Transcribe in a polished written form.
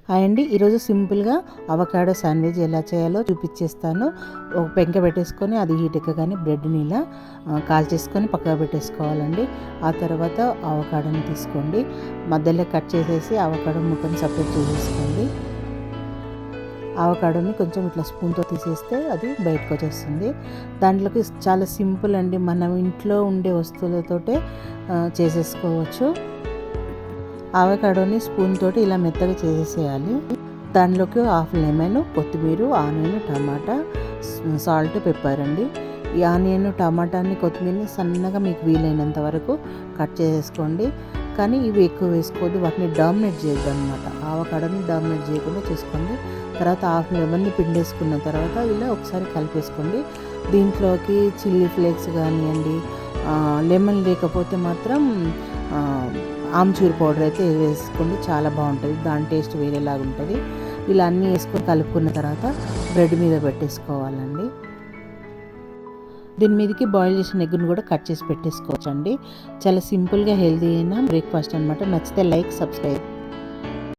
Hi అండి, ఈరోజు సింపుల్గా అవకాడో శాండ్విచ్ ఎలా చేయాలో చూపించేస్తాను. ఒక పెంక పెట్టేసుకొని అది హీట్ ఎక్కగానే బ్రెడ్ని ఇలా కాల్చేసుకొని పక్కకు పెట్టేసుకోవాలండి. ఆ తర్వాత అవకాడోని తీసుకోండి, మధ్యలో కట్ చేసేసి అవకాడో ముక్కని సపరేట్ చేసేసుకోండి. అవకాడోని కొంచెం ఇట్లా స్పూన్తో తీసేస్తే అది బయటకు వచ్చేస్తుంది. దాంట్లోకి చాలా సింపుల్ అండి, మనం ఇంట్లో ఉండే వస్తువులతోటే చేసేసుకోవచ్చు. అవకాడోని స్పూన్ తోటి ఇలా మెత్తగా చేసేయాలి. దానిలోకి హాఫ్ లెమన్, కొత్తిమీర, ఆనియన్, టమాటా, సాల్ట్, పెప్పర్ అండి. ఈ ఆనియన్, టమాటాని, కొత్తిమీరని సన్నగా మీకు వీలైనంత వరకు కట్ చేసేసుకోండి. కానీ ఇవి ఎక్కువ వేసుకోవద్దు, వాటిని డామినేట్ చేయొద్దు అనమాట. అవకాడోని డామినేట్ చేయకుండా చేసుకోండి. తర్వాత హాఫ్ లెమన్ని పిండేసుకున్న తర్వాత ఇలా ఒకసారి కలిపేసుకోండి. దీంట్లోకి చిల్లీ ఫ్లేక్స్ కానివ్వండి, లెమన్ లేకపోతే మాత్రం ఆమ్చూర్ పౌడర్ అయితే వేసుకోండి, చాలా బాగుంటుంది. దాని టేస్ట్ వేరేలాగా ఉంటుంది. ఇలా అన్నీ వేసుకొని కలుపుకున్న తర్వాత బ్రెడ్ మీద పెట్టేసుకోవాలండి. దీని మీదకి బాయిల్ చేసిన ఎగ్గును కూడా కట్ చేసి పెట్టేసుకోవచ్చు అండి. చాలా సింపుల్గా హెల్తీ అయిన బ్రేక్ఫాస్ట్ అనమాట. నచ్చితే లైక్, సబ్స్క్రైబ్.